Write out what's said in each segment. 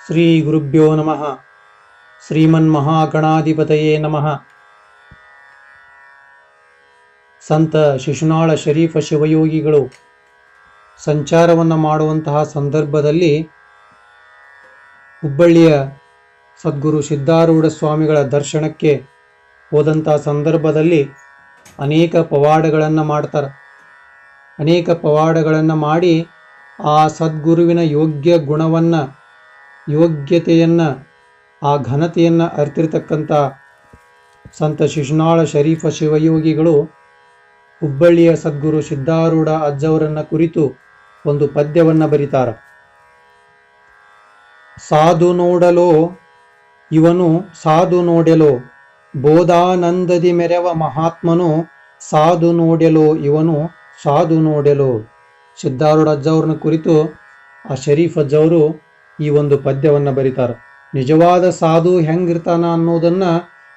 ಶ್ರೀ ಗುರುಭ್ಯೋ ನಮಃ. ಶ್ರೀಮನ್ಮಹಾಗಣಾಧಿಪತಯೇ ನಮಃ. ಸಂತ ಶಿಶುನಾಳ ಶರೀಫ ಶಿವಯೋಗಿಗಳು ಸಂಚಾರವನ್ನು ಮಾಡುವಂತಹ ಸಂದರ್ಭದಲ್ಲಿ ಹುಬ್ಬಳ್ಳಿಯ ಸದ್ಗುರು ಸಿದ್ಧಾರೂಢ ಸ್ವಾಮಿಗಳ ದರ್ಶನಕ್ಕೆ ಹೋದಂತಹ ಸಂದರ್ಭದಲ್ಲಿ ಅನೇಕ ಪವಾಡಗಳನ್ನು ಮಾಡ್ತಾರೆ. ಅನೇಕ ಪವಾಡಗಳನ್ನು ಮಾಡಿ ಆ ಸದ್ಗುರುವಿನ ಯೋಗ್ಯ ಗುಣವನ್ನು, ಯೋಗ್ಯತೆಯನ್ನು, ಆ ಘನತೆಯನ್ನು ಅರಿತಿರ್ತಕ್ಕಂಥ ಸಂತ ಶಿಶುನಾಳ ಶರೀಫ ಶಿವಯೋಗಿಗಳು ಹುಬ್ಬಳ್ಳಿಯ ಸದ್ಗುರು ಸಿದ್ಧಾರೂಢ ಅಜ್ಜವರನ್ನ ಕುರಿತು ಒಂದು ಪದ್ಯವನ್ನು ಬರೀತಾರೆ. ಸಾಧು ನೋಡಲೋ ಇವನು ಸಾಧು ನೋಡೆಲೋ, ಬೋಧಾನಂದದಿ ಮೆರೆವ ಮಹಾತ್ಮನು ಸಾಧು ನೋಡೆಲೋ ಇವನು ಸಾಧು ನೋಡೆಲೋ. ಸಿದ್ಧಾರೂಢ ಅಜ್ಜವ್ರನ್ನ ಕುರಿತು ಆ ಶರೀಫ್ ಅಜ್ಜವರು ಈ ಒಂದು ಪದ್ಯವನ್ನು ಬರೀತಾರೆ. ನಿಜವಾದ ಸಾಧು ಹೆಂಗಿರ್ತಾನ ಅನ್ನೋದನ್ನ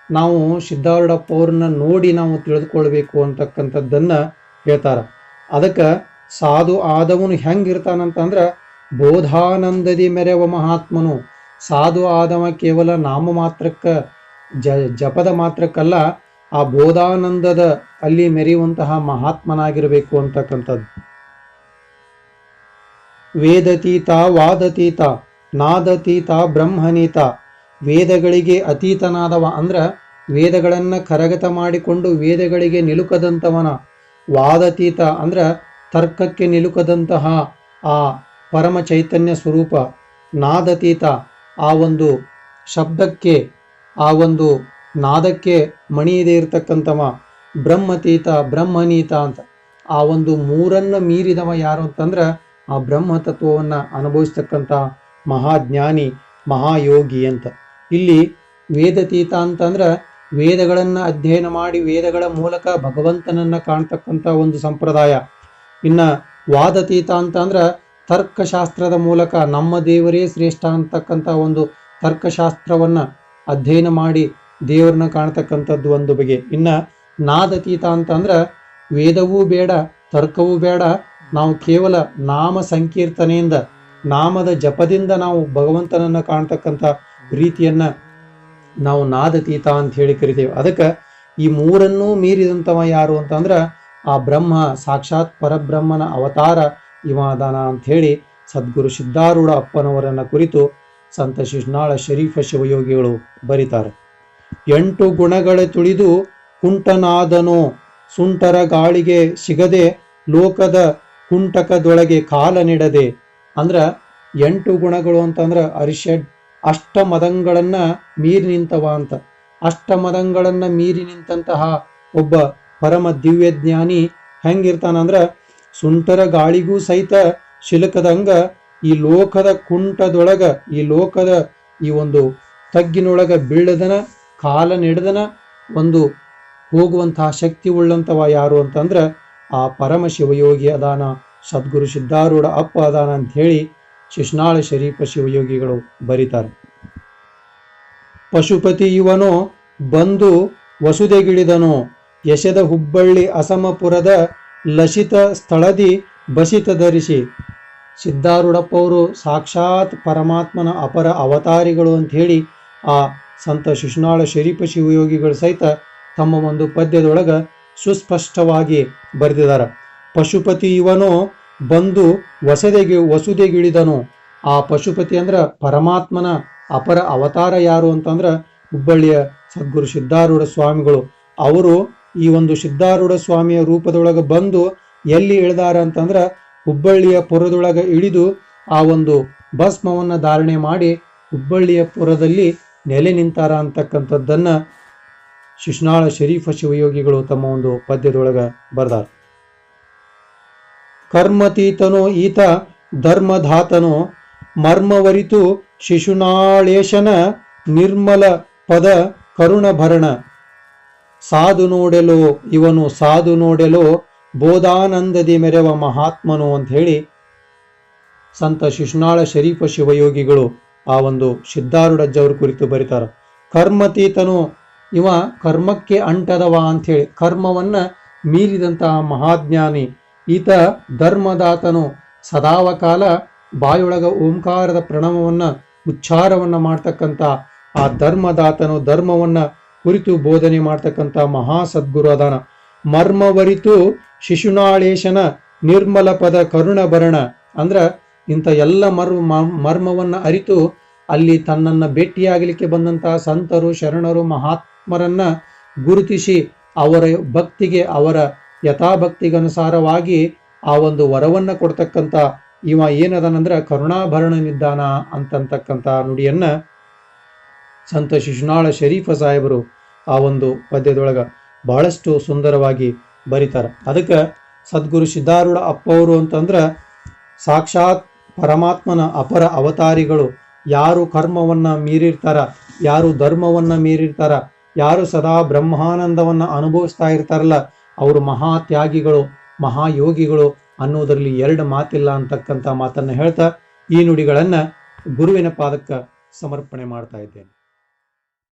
ನಾವು ಸಿದ್ಧಾರೂಢಪ್ಪ ಅವ್ರನ್ನ ನೋಡಿ ನಾವು ತಿಳಿದುಕೊಳ್ಬೇಕು ಅಂತಕ್ಕಂಥದ್ದನ್ನ ಹೇಳ್ತಾರ. ಅದಕ್ಕೆ ಸಾಧು ಆದವನು ಹೆಂಗಿರ್ತಾನಂತಂದ್ರೆ ಬೋಧಾನಂದದಿ ಮೆರೆವ ಮಹಾತ್ಮನು. ಸಾಧು ಆದವ ಕೇವಲ ನಾಮ ಮಾತ್ರಕ್ಕ ಜಪದ ಮಾತ್ರಕ್ಕಲ್ಲ, ಆ ಬೋಧಾನಂದದ ಅಲ್ಲಿ ಮೆರೆಯುವಂತಹ ಮಹಾತ್ಮನಾಗಿರಬೇಕು ಅಂತಕ್ಕಂಥದ್ದು. ವೇದತೀತ ವಾದತೀತ ನಾದತೀತ ಬ್ರಹ್ಮನೀತ. ವೇದಗಳಿಗೆ ಅತೀತನಾದವ ಅಂದ್ರ ವೇದಗಳನ್ನ ಕರಗತ ಮಾಡಿಕೊಂಡು ವೇದಗಳಿಗೆ ನಿಲುಕದಂತವನ. ವಾದತೀತ ಅಂದ್ರ ತರ್ಕಕ್ಕೆ ನಿಲುಕದಂತಹ ಆ ಪರಮ ಚೈತನ್ಯ ಸ್ವರೂಪ. ನಾದತೀತ ಆ ಒಂದು ಶಬ್ದಕ್ಕೆ, ಆ ಒಂದು ನಾದಕ್ಕೆ ಮಣಿಯದೇ ಇರತಕ್ಕಂಥವ. ಬ್ರಹ್ಮತೀತ ಬ್ರಹ್ಮನೀತ ಅಂತ ಆ ಒಂದು ಮೂರನ್ನ ಮೀರಿದವ ಯಾರು ಅಂತಂದ್ರೆ ಆ ಬ್ರಹ್ಮ ತತ್ವವನ್ನು ಅನುಭವಿಸ್ತಕ್ಕಂಥ ಮಹಾಜ್ಞಾನಿ, ಮಹಾಯೋಗಿ ಅಂತ. ಇಲ್ಲಿ ವೇದತೀತ ಅಂತಂದ್ರೆ ವೇದಗಳನ್ನು ಅಧ್ಯಯನ ಮಾಡಿ ವೇದಗಳ ಮೂಲಕ ಭಗವಂತನನ್ನ ಕಾಣ್ತಕ್ಕಂಥ ಒಂದು ಸಂಪ್ರದಾಯ. ಇನ್ನ ವಾದತೀತ ಅಂತಂದ್ರೆ ತರ್ಕಶಾಸ್ತ್ರದ ಮೂಲಕ ನಮ್ಮ ದೇವರೇ ಶ್ರೇಷ್ಠ ಅಂತಕ್ಕಂಥ ಒಂದು ತರ್ಕಶಾಸ್ತ್ರವನ್ನ ಅಧ್ಯಯನ ಮಾಡಿ ದೇವರನ್ನ ಕಾಣ್ತಕ್ಕಂಥದ್ದು ಒಂದು ಬಗೆ. ಇನ್ನ ನಾದತೀತ ಅಂತಂದ್ರೆ ವೇದವೂ ಬೇಡ, ತರ್ಕವೂ ಬೇಡ, ನಾವು ಕೇವಲ ನಾಮ ಸಂಕೀರ್ತನೆಯಿಂದ, ನಾಮದ ಜಪದಿಂದ ನಾವು ಭಗವಂತನನ್ನ ಕಾಣ್ತಕ್ಕಂಥ ರೀತಿಯನ್ನ ನಾವು ನಾದತೀತ ಅಂತ ಹೇಳಿ ಕರಿತೇವೆ. ಅದಕ್ಕೆ ಈ ಮೂರನ್ನೂ ಮೀರಿದಂಥವ ಯಾರು ಅಂತಂದ್ರೆ ಆ ಬ್ರಹ್ಮ, ಸಾಕ್ಷಾತ್ ಪರಬ್ರಹ್ಮನ ಅವತಾರ ಇವ ಅದಾನ ಅಂತ ಹೇಳಿ ಸದ್ಗುರು ಸಿದ್ಧಾರೂಢ ಅಪ್ಪನವರನ್ನ ಕುರಿತು ಸಂತ ಶಿಶುನಾಳ ಶರೀಫ ಶಿವಯೋಗಿಗಳು ಬರೀತಾರೆ. 8 ಗುಣಗಳ ತುಳಿದು ಕುಂಟನಾದನೋ, ಸುಂಟರ ಗಾಳಿಗೆ ಸಿಗದೆ ಲೋಕದ ಕುಂಟಕದೊಳಗೆ ಕಾಲ ನೀಡದೆ. ಅಂದ್ರ 8 ಗುಣಗಳು ಅಂತಂದ್ರ ಅರಿಷಡ್ ಅಷ್ಟಮದಂಗಳನ್ನ ಮೀರಿ ನಿಂತವ ಅಂತ. ಅಷ್ಟಮದಂಗಳನ್ನ ಮೀರಿ ನಿಂತಹ ಒಬ್ಬ ಪರಮ ದಿವ್ಯ ಜ್ಞಾನಿ ಹೆಂಗಿರ್ತಾನಂದ್ರ ಸುಂಟರ ಗಾಳಿಗೂ ಸಹಿತ ಶಿಲಕದಂಗ ಈ ಲೋಕದ ಕುಂಟದೊಳಗ, ಈ ಲೋಕದ ಈ ಒಂದು ತಗ್ಗಿನೊಳಗ ಬೀಳದನ, ಕಾಲ ನೆಡದನ ಒಂದು ಹೋಗುವಂತಹ ಶಕ್ತಿ ಉಳ್ಳಂತವ ಯಾರು ಅಂತಂದ್ರ ಆ ಪರಮ ಶಿವಯೋಗಿ ಅದಾನ, ಸದ್ಗುರು ಸಿದ್ಧಾರೂಢ ಅಪ್ಪ ಅದಾನ ಅಂತ ಹೇಳಿ ಶಿಶುನಾಳ ಶರೀಫ ಶಿವಯೋಗಿಗಳು ಬರೀತಾರೆ. ಪಶುಪತಿ ಇವನೋ ಬಂದು ವಸುದೆಗಿಳಿದನೋ, ಯಶದ ಹುಬ್ಬಳ್ಳಿ ಅಸಮಪುರದ ಲಸಿತ ಸ್ಥಳದಿ ಬಸಿತ ಧರಿಸಿ. ಸಿದ್ಧಾರೂಢಪ್ಪ ಅವರು ಸಾಕ್ಷಾತ್ ಪರಮಾತ್ಮನ ಅಪರ ಅವತಾರಿಗಳು ಅಂತ ಹೇಳಿ ಆ ಸಂತ ಶಿಶುನಾಳ ಶರೀಫ ಶಿವಯೋಗಿಗಳು ಸಹಿತ ತಮ್ಮ ಒಂದು ಪದ್ಯದೊಳಗ ಸುಸ್ಪಷ್ಟವಾಗಿ ಬರೆದಿದ್ದಾರೆ. ಪಶುಪತಿ ಇವನೋ ಬಂದು ವಸುದೆಗಿಳಿದನು. ಆ ಪಶುಪತಿ ಅಂದ್ರ ಪರಮಾತ್ಮನ ಅಪರ ಅವತಾರ ಯಾರು ಅಂತಂದ್ರ ಹುಬ್ಬಳ್ಳಿಯ ಸದ್ಗುರು ಸಿದ್ಧಾರೂಢ ಸ್ವಾಮಿಗಳು. ಅವರು ಈ ಒಂದು ಸಿದ್ಧಾರೂಢ ಸ್ವಾಮಿಯ ರೂಪದೊಳಗ ಬಂದು ಎಲ್ಲಿ ಇಳಿದಾರ ಅಂತಂದ್ರ ಹುಬ್ಬಳ್ಳಿಯ ಪುರದೊಳಗ ಇಳಿದು ಆ ಒಂದು ಭಸ್ಮವನ್ನ ಧಾರಣೆ ಮಾಡಿ ಹುಬ್ಬಳ್ಳಿಯ ಪುರದಲ್ಲಿ ನೆಲೆ ನಿಂತಾರ ಅಂತಕ್ಕಂಥದ್ದನ್ನ ಶಿಶುನಾಳ ಶರೀಫ ಶಿವಯೋಗಿಗಳು ತಮ್ಮ ಒಂದು ಪದ್ಯದೊಳಗ ಬರ್ದಾರ. ಕರ್ಮತೀತನೋ ಈತ ಧರ್ಮಧಾತನೋ, ಮರ್ಮವರಿತು ಶಿಶುನಾಳೇಶನ ನಿರ್ಮಲ ಪದ ಕರುಣಭರಣ. ಸಾಧು ನೋಡೆಲೋ ಇವನು ಸಾಧು ನೋಡೆಲೋ, ಬೋಧಾನಂದದಿ ಮೆರೆವ ಮಹಾತ್ಮನು ಅಂತ ಹೇಳಿ ಸಂತ ಶಿಶುನಾಳ ಶರೀಫ ಶಿವಯೋಗಿಗಳು ಆ ಒಂದು ಸಿದ್ಧಾರೂಢಜ್ಜವ್ರ ಕುರಿತು ಬರೀತಾರ. ಕರ್ಮತೀತನು ಇವ ಕರ್ಮಕ್ಕೆ ಅಂಟದವ ಅಂಥೇಳಿ, ಕರ್ಮವನ್ನ ಮೀರಿದಂತಹ ಮಹಾಜ್ಞಾನಿ. ಈತ ಧರ್ಮದಾತನು, ಸದಾವಕಾಲ ಬಾಯೊಳಗ ಓಂಕಾರದ ಪ್ರಣವವನ್ನು ಉಚ್ಚಾರವನ್ನ ಮಾಡ್ತಕ್ಕಂಥ ಆ ಧರ್ಮದಾತನು, ಧರ್ಮವನ್ನ ಕುರಿತು ಬೋಧನೆ ಮಾಡ್ತಕ್ಕಂಥ ಮಹಾ ಸದ್ಗುರು ಅದಾನ. ಮರ್ಮವರಿತು ಶಿಶುನಾಳೇಶನ ನಿರ್ಮಲ ಪದ ಕರುಣಭರಣ. ಅಂದ್ರ ಇಂಥ ಎಲ್ಲ ಮರ್ಮವನ್ನ ಅರಿತು ಅಲ್ಲಿ ತನ್ನನ್ನ ಭೇಟಿಯಾಗಲಿಕ್ಕೆ ಬಂದಂತಹ ಸಂತರು, ಶರಣರು, ಮಹಾತ್ಮರನ್ನ ಗುರುತಿಸಿ ಅವರ ಭಕ್ತಿಗೆ, ಅವರ ಯಥಾಭಕ್ತಿಗನುಸಾರವಾಗಿ ಆ ಒಂದು ವರವನ್ನ ಕೊಡ್ತಕ್ಕಂಥ ಇವ ಏನದನಂದ್ರ ಕರುಣಾಭರಣನಿದ್ದಾನ ಅಂತಕ್ಕಂಥ ನುಡಿಯನ್ನ ಸಂತ ಶಿಶುನಾಳ ಶರೀಫ ಸಾಹೇಬರು ಆ ಒಂದು ಪದ್ಯದೊಳಗ ಬಹಳಷ್ಟು ಸುಂದರವಾಗಿ ಬರೀತಾರ. ಅದಕ್ಕೆ ಸದ್ಗುರು ಸಿದ್ಧಾರೂಢ ಅಪ್ಪವರು ಅಂತಂದ್ರ ಸಾಕ್ಷಾತ್ ಪರಮಾತ್ಮನ ಅಪರ ಅವತಾರಿಗಳು. ಯಾರು ಕರ್ಮವನ್ನ ಮೀರಿರ್ತಾರ, ಯಾರು ಧರ್ಮವನ್ನ ಮೀರಿರ್ತಾರ, ಯಾರು ಸದಾ ಬ್ರಹ್ಮಾನಂದವನ್ನ ಅನುಭವಿಸ್ತಾ ಇರ್ತಾರಲ್ಲ, ಅವರು ಮಹಾತ್ಯಾಗಿಗಳು, ಮಹಾಯೋಗಿಗಳು ಅನ್ನೋದರಲ್ಲಿ ಎರಡು ಮಾತಿಲ್ಲ ಅಂತಕ್ಕಂಥ ಮಾತನ್ನ ಹೇಳ್ತಾ ಈ ನುಡಿಗಳನ್ನ ಗುರುವಿನ ಪಾದಕ್ಕೆ ಸಮರ್ಪಣೆ ಮಾಡ್ತಾ ಇದ್ದೇನೆ.